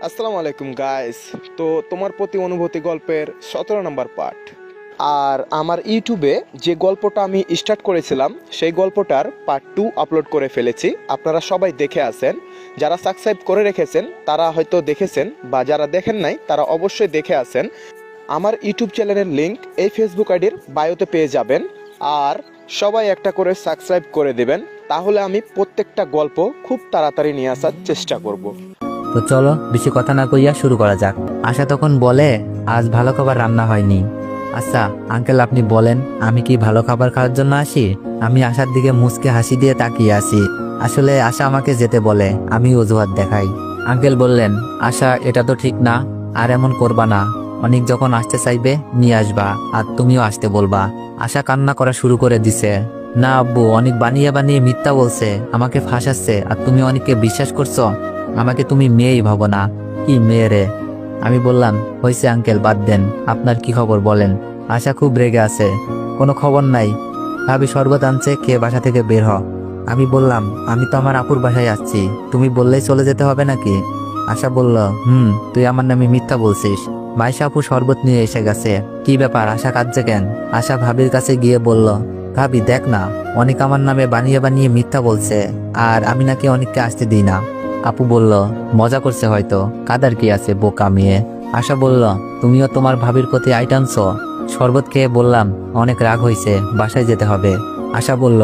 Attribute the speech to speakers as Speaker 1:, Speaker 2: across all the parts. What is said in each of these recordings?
Speaker 1: আসসালামু আলাইকুম গাইস। তো তোমার প্রতি অনুভূতি গল্পের 17 নম্বর পার্ট। আর আমার ইউটিউবে যে গল্পটা আমি স্টার্ট করেছিলাম সেই গল্পটার পার্ট 2 আপলোড করে ফেলেছি। আপনারা সবাই দেখে আছেন, যারা সাবস্ক্রাইব করে রেখেছেন তারা হয়তো দেখেছেন, বা যারা দেখেন নাই তারা অবশ্যই দেখে আছেন। আমার ইউটিউব চ্যানেলের লিংক এই ফেসবুক আইডির বায়োতে পেয়ে যাবেন। আর সবাই একটা করে সাবস্ক্রাইব করে দেবেন, তাহলে আমি প্রত্যেকটা গল্প খুব তাড়াতাড়ি নিয়ে আসার চেষ্টা করব।
Speaker 2: তো চলো বেশি কথা না কইয়া শুরু করা যাক। আশা তখন বলে, আজ ভালো খাবার রান্না হয়নি। আচ্ছা আঙ্কেল, আপনি বলেন আমি কি ভালো খাবার খাওয়ার জন্য আসি? আমি আশার দিকে মুচকে হাসি দিয়ে তাকিয়ে আসি। আসলে আশা আমাকে যেতে বলে, আমি অজুহাত দেখাই। আঙ্কেল বললেন, আশা এটা তো ঠিক না, আর এমন করবা না। অনেক যখন আসতে চাইবে নিয়ে আসবা, আর তুমিও আসতে বলবা। আশা কান্না করা শুরু করে দিছে। না আব্বু, অনেক বানিয়ে বানিয়ে মিথ্যা বলছে, আমাকে ফাঁসাচ্ছে, আর তুমি অনেককে বিশ্বাস করছো। আমাকে তুমি মেয়েই ভাবো না। কি মেয়ে রে? আমি বললাম, হয়েছে আঙ্কেল, বাদ দেন, আপনার কি খবর বলেন। আশা খুব রেগে আছে। কোনো খবর নাই, ভাবি শরবত আনছে, খেয়ে বাসা থেকে বের হ। আমি বললাম, আমি তো আমার আপুর বাসায় আসছি, তুমি বললেই চলে যেতে হবে নাকি? আশা বলল, তুই আমার নামে মিথ্যা বলছিস। মাইশা আপু শরবত নিয়ে এসে গেছে। কি ব্যাপার, আশা কাঁদছে কেন? আশা ভাবির কাছে গিয়ে বলল, ভাবি দেখ না, অনেক আমার নামে বানিয়ে বানিয়ে মিথ্যা বলছে, আর আমি নাকি অনেককে আসতে দিই না। আপু বলল, মজা করছে হয়তো, কাদার কি আছে, বোকা মেয়ে। আশা বলল, তুমিও তোমার ভাবির প্রতি আইটানছ। শরবত খেয়ে বললাম, অনেক রাগ হয়েছে, বাসায় যেতে হবে। আশা বলল,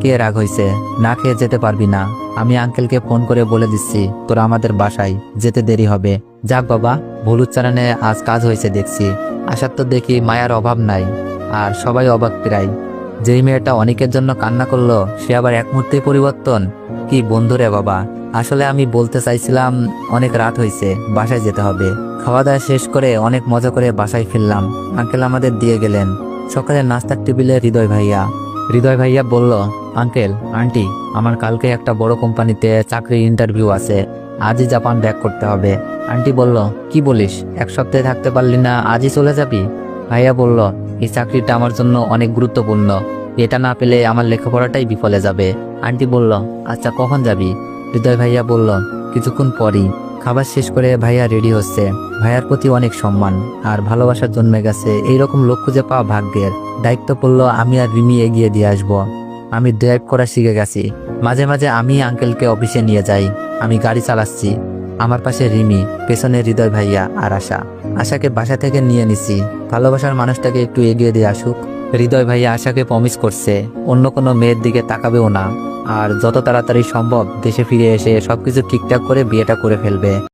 Speaker 2: কে রাগ হয়েছে? না খেয়ে যেতে পারবি না। আমি আঙ্কেলকে ফোন করে বলে দিচ্ছি তোরা আমাদের বাসায় যেতে দেরি হবে। যাক বাবা, ভুল উচ্চারণে আজ কাজ হয়েছে দেখছি। আশার তো দেখি মায়ার অভাব নাই, আর সবাই অবাক প্রায়। যেই মেয়েটা অনেকের জন্য কান্না করলো, সে আবার এক মুহূর্তে পরিবর্তন। কি বন্ধুরে বাবা। আসলে আমি বলতে চাইছিলাম, অনেক রাত হয়েছে, বাসায় যেতে হবে। খাওয়া দাওয়া শেষ করে অনেক মজা করে বাসায় ফিরলাম। আঙ্কেল আমাদের দিয়ে গেলেন। সকালে নাস্তার টেবিলে হৃদয় ভাইয়া বলল, আঙ্কেল আন্টি, আমার কালকে একটা বড় কোম্পানিতে চাকরির ইন্টারভিউ আছে, আজই জাপান ব্যাক করতে হবে। আন্টি বলল, কি বলিস, এক সপ্তাহে থাকতে পারলি না, আজই চলে যাবি? ভাইয়া বলল, এই চাকরিটা আমার জন্য অনেক গুরুত্বপূর্ণ, এটা না পেলে আমার লেখাপড়াটাই বিফলে যাবে। আন্টি বলল, আচ্ছা কখন যাবি? হৃদয় ভাইয়া বলল, কিছুক্ষণ পরই। খাবার শেষ করে ভাইয়া রেডি হচ্ছে। ভাইয়ার প্রতি অনেক সম্মান আর ভালোবাসা জন্মে গেছে। এইরকম লোক খুঁজে পাওয়া ভাগ্যের। দায়িত্ব পড়ল আমি আর রিমি এগিয়ে দিয়ে আসবো। আমি ড্রাইভ করা শিখে গেছি। মাঝে মাঝে আমি আঙ্কেলকে অফিসে নিয়ে যাই। আমি গাড়ি চালাচ্ছি, আমার পাশে রিমি, পেছনে হৃদয় ভাইয়া আর আশাকে বাসা থেকে নিয়ে নিছি। ভালোবাসার মানুষটাকে একটু এগিয়ে দিয়ে আসুক। হৃদয় ভাইয়া আশাকে প্রমিস করছে অন্য কোনো মেয়ের দিকে তাকাবেও না, আর যত তাড়াতাড়ি সম্ভব দেশে ফিরে এসে সবকিছু ঠিকঠাক করে বিয়েটা করে ফেলবে।